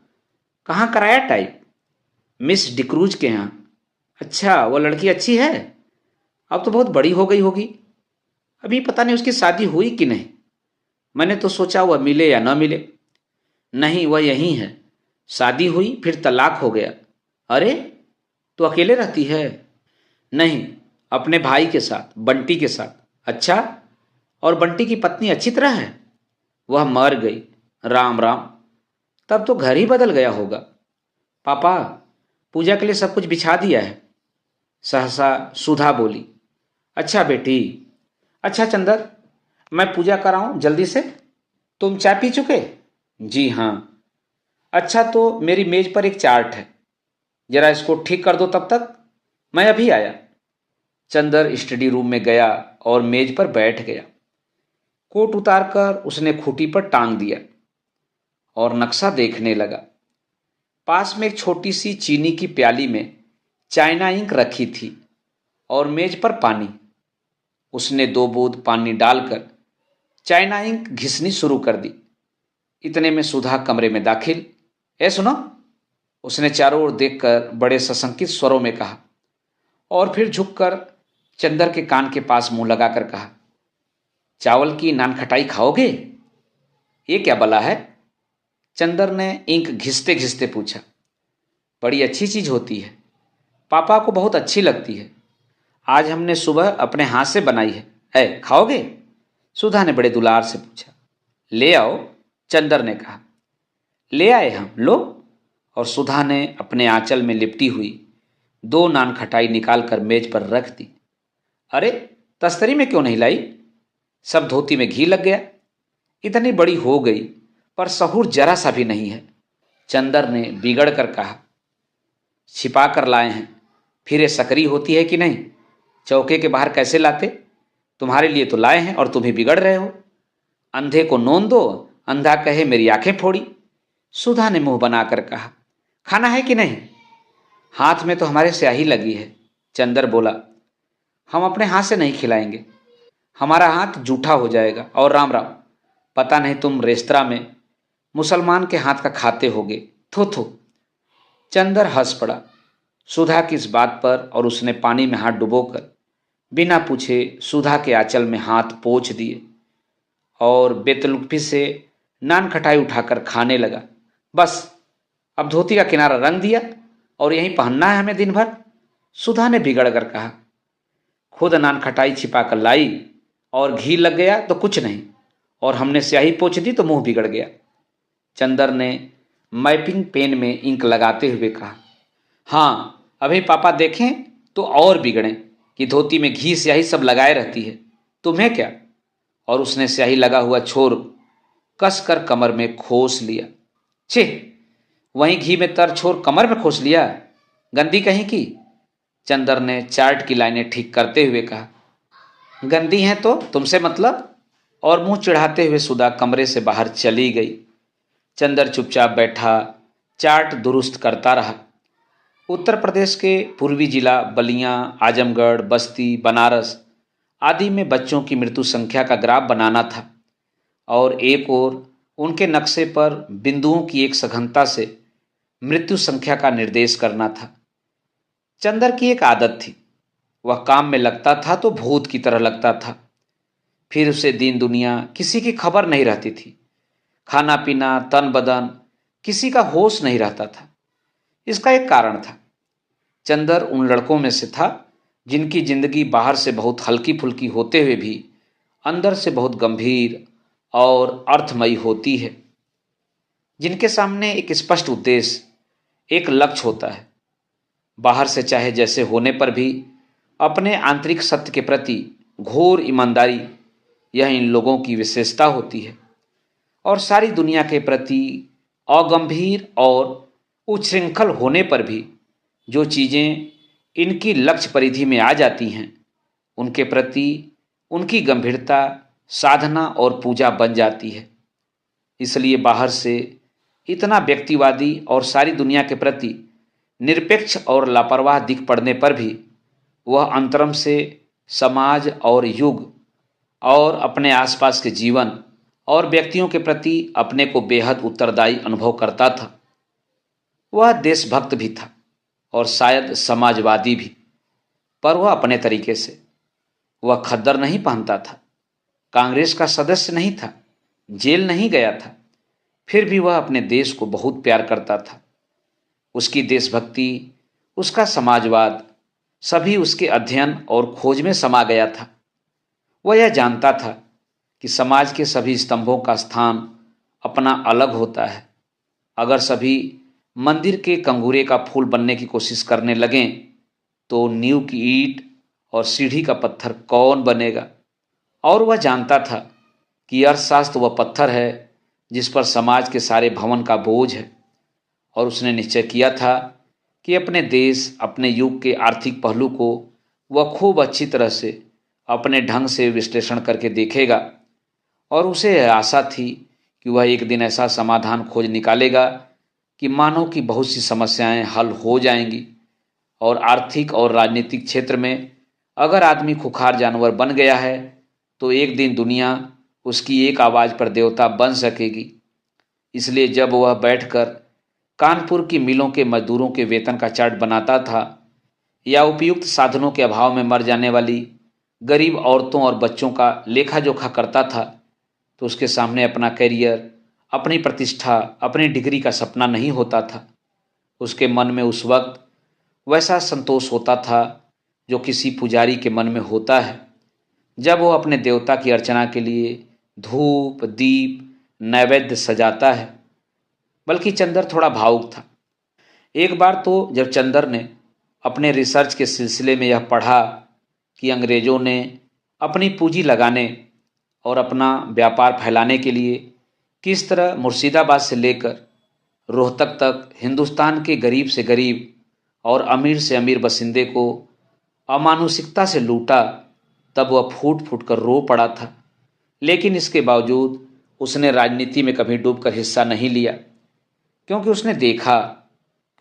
कहाँ कराया टाइप? मिस डिक्रूज के यहाँ। अच्छा, वो लड़की अच्छी है? अब तो बहुत बड़ी हो गई होगी। अभी पता नहीं उसकी शादी हुई कि नहीं। मैंने तो सोचा वह मिले या न मिले। नहीं, वह यहीं है। शादी हुई फिर तलाक हो गया। अरे, तो अकेले रहती है? नहीं, अपने भाई के साथ, बंटी के साथ। अच्छा, और बंटी की पत्नी अच्छी तरह है? वह मर गई। राम राम, तब तो घर ही बदल गया होगा। पापा, पूजा के लिए सब कुछ बिछा दिया है। सहसा सुधा बोली, अच्छा बेटी। अच्छा चंदर, मैं पूजा कराऊं जल्दी से? तुम चाय पी चुके? जी हाँ। अच्छा, तो मेरी मेज पर एक चार्ट है, जरा इसको ठीक कर दो तब तक। मैं अभी आया। चंदर स्टडी रूम में गया और मेज पर बैठ गया। कोट उतारकर उसने खूंटी पर टांग दिया और नक्शा देखने लगा। पास में एक छोटी सी चीनी की प्याली में चाइना इंक रखी थी और मेज पर पानी। उसने 2 बूंद पानी डालकर चाइना इंक घिसनी शुरू कर दी। इतने में सुधा कमरे में दाखिल। ए सुनो, उसने चारों ओर देखकर बड़े सशंकित स्वरों में कहा और फिर झुककर चंदर के कान के पास मुंह लगाकर कहा, चावल की नान खटाई खाओगे? ये क्या बला है? चंदर ने इंक घिसते घिसते पूछा। बड़ी अच्छी चीज होती है, पापा को बहुत अच्छी लगती है। आज हमने सुबह अपने हाथ से बनाई है, खाओगे? सुधा ने बड़े दुलार से पूछा। ले आओ, चंदर ने कहा। ले आए हम, लो। और सुधा ने अपने आंचल में लिपटी हुई 2 नान खटाई निकालकर मेज पर रख दी। अरे, तस्तरी में क्यों नहीं लाई? सब धोती में घी लग गया। इतनी बड़ी हो गई पर सहूर जरा सा भी नहीं है। चंदर ने बिगड़ कर कहा, छिपा कर लाए हैं, फिर ये सकरी होती है कि नहीं? चौके के बाहर कैसे लाते? तुम्हारे लिए तो लाए हैं और तुम ही बिगड़ रहे हो। अंधे को नोन दो, अंधा कहे मेरी आंखें फोड़ी। सुधा ने मुंह बनाकर कहा, खाना है कि नहीं? हाथ में तो हमारे स्याही लगी है। चंदर बोला, हम अपने हाथ से नहीं खिलाएंगे, हमारा हाथ जूठा हो जाएगा। और राम राम, पता नहीं तुम रेस्तरा में मुसलमान के हाथ का खाते होगे। थू थू। चंदर हंस पड़ा सुधा की इस बात पर और उसने पानी में हाथ डुबोकर बिना पूछे सुधा के आंचल में हाथ पोंछ दिए और बेतलुत्फी से नान खटाई उठाकर खाने लगा। बस, अब धोती का किनारा रंग दिया और यहीं पहनना है हमें दिन भर। सुधा ने बिगड़ कर कहा। खुद नान खटाई छिपा कर लाई और घी लग गया तो कुछ नहीं, और हमने स्याही पोंछ दी तो मुंह बिगड़ गया। चंदर ने मैपिंग पेन में इंक लगाते हुए कहा, हाँ, अभी पापा देखें तो और बिगड़े कि धोती में घी स्याही सब लगाए रहती है, तुम्हें क्या? और उसने स्याही लगा हुआ छोर कस कर कमर में खोस लिया। छे, वहीं घी में तर छोर कमर में खोस लिया, गंदी कहीं की। चंदर ने चार्ट की लाइनें ठीक करते हुए कहा, गंदी हैं तो तुमसे मतलब? और मुंह चिढ़ाते हुए सुधा कमरे से बाहर चली गई। चंदर चुपचाप बैठा चार्ट दुरुस्त करता रहा। उत्तर प्रदेश के पूर्वी जिला बलिया, आजमगढ़, बस्ती, बनारस आदि में बच्चों की मृत्यु संख्या का ग्राफ बनाना था और एक ओर उनके नक्शे पर बिंदुओं की एक सघनता से मृत्यु संख्या का निर्देश करना था। चंदर की एक आदत थी, वह काम में लगता था तो भूत की तरह लगता था। फिर उसे दीन दुनिया किसी की खबर नहीं रहती थी। खाना पीना, तन बदन, किसी का होश नहीं रहता था। इसका एक कारण था। चंदर उन लड़कों में से था जिनकी जिंदगी बाहर से बहुत हल्की फुल्की होते हुए भी अंदर से बहुत गंभीर और अर्थमयी होती है, जिनके सामने एक स्पष्ट उद्देश्य, एक लक्ष्य होता है। बाहर से चाहे जैसे होने पर भी अपने आंतरिक सत्य के प्रति घोर ईमानदारी, यह इन लोगों की विशेषता होती है। और सारी दुनिया के प्रति अगंभीर और उच्छृंखल होने पर भी जो चीज़ें इनकी लक्ष्य परिधि में आ जाती हैं, उनके प्रति उनकी गंभीरता साधना और पूजा बन जाती है। इसलिए बाहर से इतना व्यक्तिवादी और सारी दुनिया के प्रति निरपेक्ष और लापरवाह दिख पड़ने पर भी वह अंतरम से समाज और युग और अपने आसपास के जीवन और व्यक्तियों के प्रति अपने को बेहद उत्तरदायी अनुभव करता था। वह देशभक्त भी था और शायद समाजवादी भी, पर वह अपने तरीके से। वह खद्दर नहीं पहनता था, कांग्रेस का सदस्य नहीं था, जेल नहीं गया था, फिर भी वह अपने देश को बहुत प्यार करता था। उसकी देशभक्ति, उसका समाजवाद, सभी उसके अध्ययन और खोज में समा गया था। वह यह जानता था कि समाज के सभी स्तंभों का स्थान अपना अलग होता है। अगर सभी मंदिर के कंगूरे का फूल बनने की कोशिश करने लगें तो नींव की ईंट और सीढ़ी का पत्थर कौन बनेगा? और वह जानता था कि अर्थशास्त्र वह पत्थर है जिस पर समाज के सारे भवन का बोझ है। और उसने निश्चय किया था कि अपने देश, अपने युग के आर्थिक पहलू को वह खूब अच्छी तरह से अपने ढंग से विश्लेषण करके देखेगा। और उसे यह आशा थी कि वह एक दिन ऐसा समाधान खोज निकालेगा कि मानव की बहुत सी समस्याएं हल हो जाएंगी। और आर्थिक और राजनीतिक क्षेत्र में अगर आदमी खुखार जानवर बन गया है तो एक दिन दुनिया उसकी एक आवाज़ पर देवता बन सकेगी। इसलिए जब वह बैठकर कानपुर की मिलों के मजदूरों के वेतन का चार्ट बनाता था या उपयुक्त साधनों के अभाव में मर जाने वाली गरीब औरतों और बच्चों का लेखा जोखा करता था, तो उसके सामने अपना करियर, अपनी प्रतिष्ठा, अपनी डिग्री का सपना नहीं होता था। उसके मन में उस वक्त वैसा संतोष होता था जो किसी पुजारी के मन में होता है जब वो अपने देवता की अर्चना के लिए धूप, दीप, नैवेद्य सजाता है। बल्कि चंदर थोड़ा भावुक था। एक बार तो जब चंदर ने अपने रिसर्च के सिलसिले में यह पढ़ा कि अंग्रेज़ों ने अपनी पूंजी लगाने और अपना व्यापार फैलाने के लिए किस तरह मुर्शिदाबाद से लेकर रोहतक तक हिंदुस्तान के गरीब से गरीब और अमीर से अमीर बसिंदे को अमानुषिकता से लूटा, तब वह फूट फूट कर रो पड़ा था। लेकिन इसके बावजूद उसने राजनीति में कभी डूबकर हिस्सा नहीं लिया, क्योंकि उसने देखा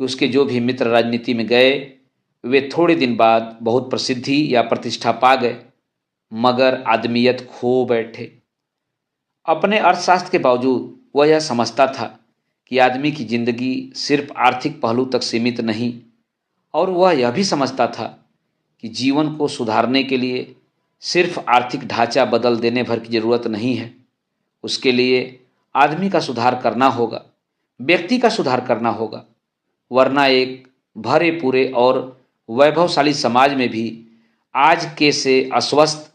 कि उसके जो भी मित्र राजनीति में गए वे थोड़े दिन बाद बहुत प्रसिद्धि या प्रतिष्ठा पा गए, मगर आदमियत खो बैठे। अपने अर्थशास्त्र के बावजूद वह यह समझता था कि आदमी की जिंदगी सिर्फ आर्थिक पहलू तक सीमित नहीं, और वह यह भी समझता था कि जीवन को सुधारने के लिए सिर्फ आर्थिक ढांचा बदल देने भर की जरूरत नहीं है। उसके लिए आदमी का सुधार करना होगा, व्यक्ति का सुधार करना होगा, वरना एक भरे पूरे और वैभवशाली समाज में भी आज के से अस्वस्थ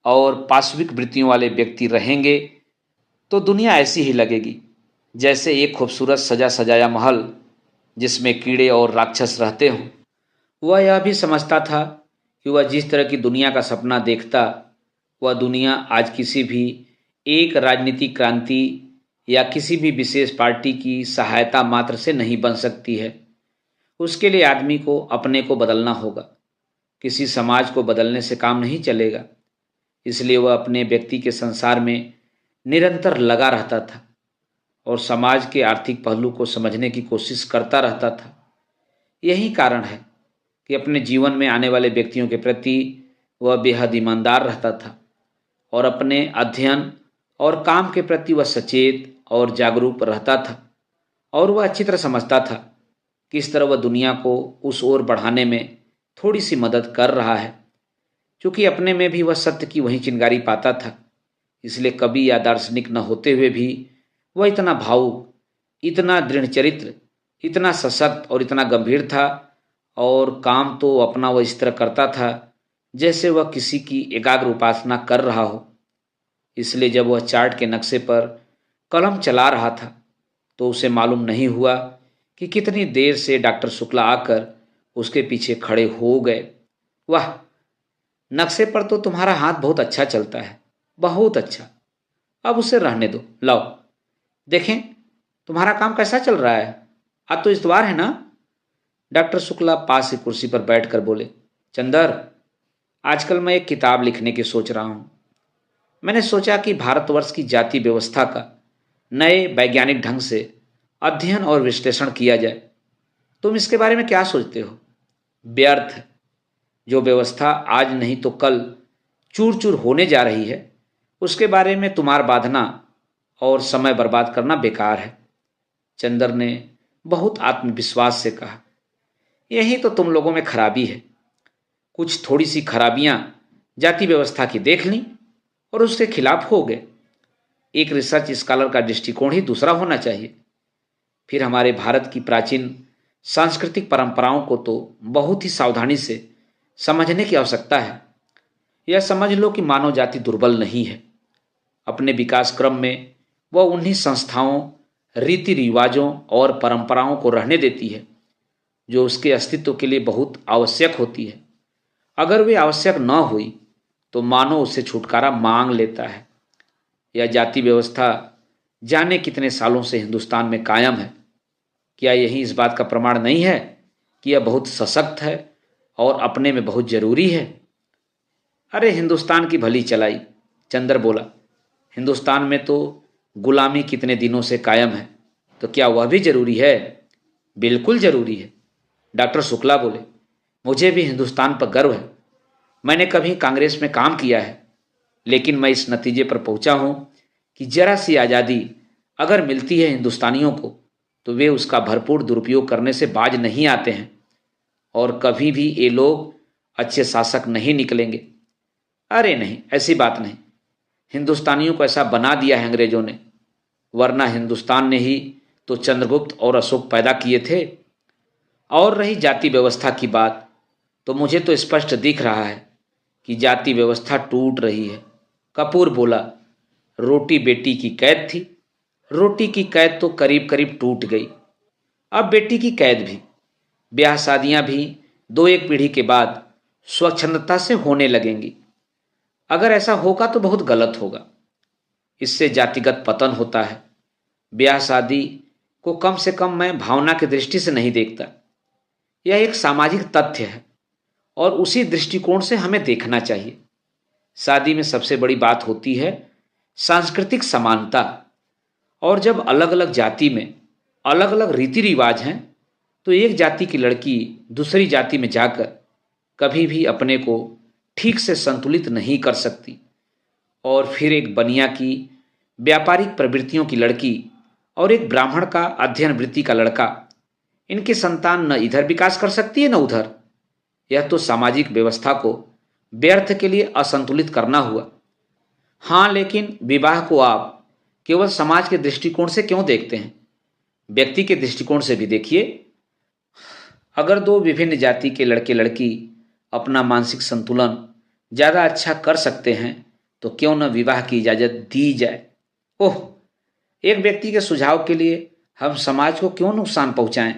और पाशविक वृत्तियों वाले व्यक्ति रहेंगे तो दुनिया ऐसी ही लगेगी जैसे एक खूबसूरत सजा सजाया महल जिसमें कीड़े और राक्षस रहते हों। वह यह भी समझता था कि वह जिस तरह की दुनिया का सपना देखता, वह दुनिया आज किसी भी एक राजनीतिक क्रांति या किसी भी विशेष पार्टी की सहायता मात्र से नहीं बन सकती है। उसके लिए आदमी को अपने को बदलना होगा, किसी समाज को बदलने से काम नहीं चलेगा। इसलिए वह अपने व्यक्ति के संसार में निरंतर लगा रहता था और समाज के आर्थिक पहलू को समझने की कोशिश करता रहता था। यही कारण है कि अपने जीवन में आने वाले व्यक्तियों के प्रति वह बेहद ईमानदार रहता था और अपने अध्ययन और काम के प्रति वह सचेत और जागरूक रहता था। और वह अच्छी तरह समझता था कि इस तरह वह दुनिया को उस ओर बढ़ाने में थोड़ी सी मदद कर रहा है, क्योंकि अपने में भी वह सत्य की वही चिंगारी पाता था इसलिए कवि या दार्शनिक न होते हुए भी वह इतना भावुक, इतना दृढ़ चरित्र, इतना सशक्त और इतना गंभीर था। और काम तो अपना वह इस तरह करता था जैसे वह किसी की एकाग्र उपासना कर रहा हो। इसलिए जब वह चार्ट के नक्शे पर कलम चला रहा था तो उसे मालूम नहीं हुआ कि कितनी देर से डॉक्टर शुक्ला आकर उसके पीछे खड़े हो गए। वाह, नक्शे पर तो तुम्हारा हाथ बहुत अच्छा चलता है, बहुत अच्छा। अब उसे रहने दो, लाओ देखें तुम्हारा काम कैसा चल रहा है। आज तो इतवार है ना। डॉक्टर शुक्ला पास की कुर्सी पर बैठकर बोले, चंदर, आजकल मैं एक किताब लिखने की सोच रहा हूँ। मैंने सोचा कि भारतवर्ष की जाति व्यवस्था का नए वैज्ञानिक ढंग से अध्ययन और विश्लेषण किया जाए। तुम इसके बारे में क्या सोचते हो? व्यर्थ है। जो व्यवस्था आज नहीं तो कल चूर चूर होने जा रही है, उसके बारे में तुम्हार बांधना और समय बर्बाद करना बेकार है। चंदर ने बहुत आत्मविश्वास से कहा, यही तो तुम लोगों में खराबी है। कुछ थोड़ी सी खराबियां जाति व्यवस्था की देख ली और उसके खिलाफ हो गए। एक रिसर्च स्कॉलर का दृष्टिकोण ही दूसरा होना चाहिए। फिर हमारे भारत की प्राचीन सांस्कृतिक परंपराओं को तो बहुत ही सावधानी से समझने की आवश्यकता है। यह समझ लो कि मानव जाति दुर्बल नहीं है। अपने विकास क्रम में वह उन्हीं संस्थाओं, रीति रिवाजों और परंपराओं को रहने देती है जो उसके अस्तित्व के लिए बहुत आवश्यक होती है। अगर वे आवश्यक न हुई तो मानव उससे छुटकारा मांग लेता है। यह जाति व्यवस्था जाने कितने सालों से हिंदुस्तान में कायम है। क्या यही इस बात का प्रमाण नहीं है कि यह बहुत सशक्त है और अपने में बहुत जरूरी है? अरे हिंदुस्तान की भली चलाई, चंद्र बोला। हिंदुस्तान में तो गुलामी कितने दिनों से कायम है, तो क्या वह भी जरूरी है? बिल्कुल जरूरी है। डॉक्टर शुक्ला बोले, मुझे भी हिंदुस्तान पर गर्व है। मैंने कभी कांग्रेस में काम किया है, लेकिन मैं इस नतीजे पर पहुंचा हूं कि जरा सी आज़ादी अगर मिलती है हिंदुस्तानियों को तो वे उसका भरपूर दुरुपयोग करने से बाज नहीं आते हैं और कभी भी ये लोग अच्छे शासक नहीं निकलेंगे। अरे नहीं, ऐसी बात नहीं। हिंदुस्तानियों को ऐसा बना दिया है अंग्रेजों ने, वरना हिंदुस्तान ने ही तो चंद्रगुप्त और अशोक पैदा किए थे। और रही जाति व्यवस्था की बात, तो मुझे तो स्पष्ट दिख रहा है कि जाति व्यवस्था टूट रही है। कपूर बोला, रोटी बेटी की कैद थी, रोटी की कैद तो करीब करीब टूट गई। अब बेटी की कैद भी। ब्याह शादियां भी दो एक पीढ़ी के बाद स्वच्छंदता से होने लगेंगी। अगर ऐसा होगा तो बहुत गलत होगा। इससे जातिगत पतन होता है। ब्याह शादी को कम से कम मैं भावना की दृष्टि से नहीं देखता। यह एक सामाजिक तथ्य है और उसी दृष्टिकोण से हमें देखना चाहिए। शादी में सबसे बड़ी बात होती है सांस्कृतिक समानता। और जब अलग अलग जाति में अलग अलग रीति रिवाज हैं तो एक जाति की लड़की दूसरी जाति में जाकर कभी भी अपने को ठीक से संतुलित नहीं कर सकती। और फिर एक बनिया की व्यापारिक प्रवृत्तियों की लड़की और एक ब्राह्मण का अध्ययन वृत्ति का लड़का, इनकी संतान न इधर विकास कर सकती है न उधर। यह तो सामाजिक व्यवस्था को व्यर्थ के लिए असंतुलित करना हुआ। हाँ, लेकिन विवाह को आप केवल समाज के दृष्टिकोण से क्यों देखते हैं? व्यक्ति के दृष्टिकोण से भी देखिए। अगर दो विभिन्न जाति के लड़के लड़की अपना मानसिक संतुलन ज़्यादा अच्छा कर सकते हैं तो क्यों न विवाह की इजाज़त दी जाए। ओह, एक व्यक्ति के सुझाव के लिए हम समाज को क्यों नुकसान पहुंचाएं?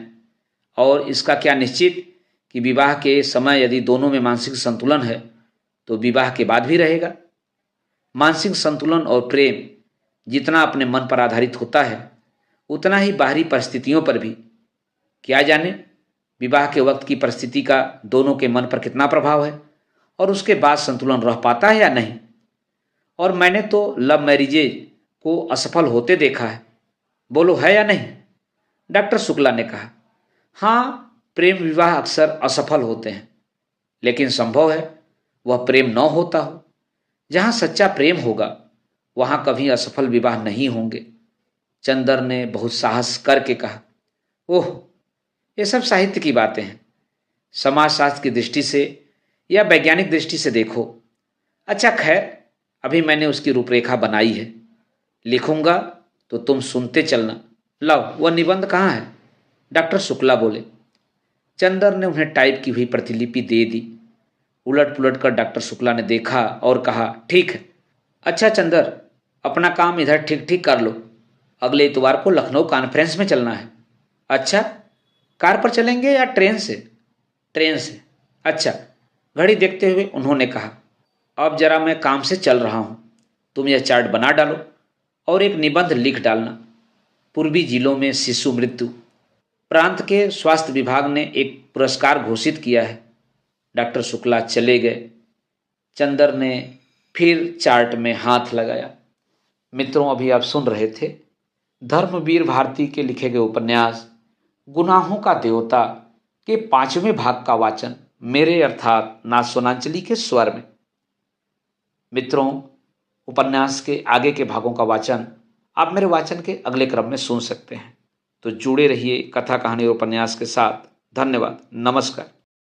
और इसका क्या निश्चित कि विवाह के समय यदि दोनों में मानसिक संतुलन है तो विवाह के बाद भी रहेगा। मानसिक संतुलन और प्रेम जितना अपने मन पर आधारित होता है उतना ही बाहरी परिस्थितियों पर भी। क्या जाने विवाह के वक्त की परिस्थिति का दोनों के मन पर कितना प्रभाव है और उसके बाद संतुलन रह पाता है या नहीं। और मैंने तो लव मैरिजेज को असफल होते देखा है। बोलो, है या नहीं? डॉक्टर शुक्ला ने कहा, हाँ, प्रेम विवाह अक्सर असफल होते हैं, लेकिन संभव है वह प्रेम न होता हो। जहां सच्चा प्रेम होगा वहां कभी असफल विवाह नहीं होंगे। चंदर ने बहुत साहस करके कहा, ओह, ये सब साहित्य की बातें हैं। समाजशास्त्र की दृष्टि से या वैज्ञानिक दृष्टि से देखो। अच्छा खैर, अभी मैंने उसकी रूपरेखा बनाई है, लिखूंगा तो तुम सुनते चलना। लाओ वह निबंध कहाँ है? डॉक्टर शुक्ला बोले। चंदर ने उन्हें टाइप की हुई प्रतिलिपि दे दी। उलट पुलट कर डॉक्टर शुक्ला ने देखा और कहा, ठीक है। अच्छा चंदर, अपना काम इधर ठीक ठीक कर लो। अगले इतवार को लखनऊ कॉन्फ्रेंस में चलना है। अच्छा, कार पर चलेंगे या ट्रेन से? ट्रेन से। अच्छा। घड़ी देखते हुए उन्होंने कहा, अब जरा मैं काम से चल रहा हूं, तुम यह चार्ट बना डालो और एक निबंध लिख डालना। पूर्वी जिलों में शिशु मृत्यु। प्रांत के स्वास्थ्य विभाग ने एक पुरस्कार घोषित किया है। डॉक्टर शुक्ला चले गए। चंदर ने फिर चार्ट में हाथ लगाया। मित्रों, अभी आप सुन रहे थे धर्मवीर भारती के लिखे गए उपन्यास गुनाहों का देवता के 5वें भाग का वाचन मेरे अर्थात नाथ सोनांचली के स्वर में। मित्रों, उपन्यास के आगे के भागों का वाचन आप मेरे वाचन के अगले क्रम में सुन सकते हैं। तो जुड़े रहिए कथा कहानी और उपन्यास के साथ। धन्यवाद। नमस्कार।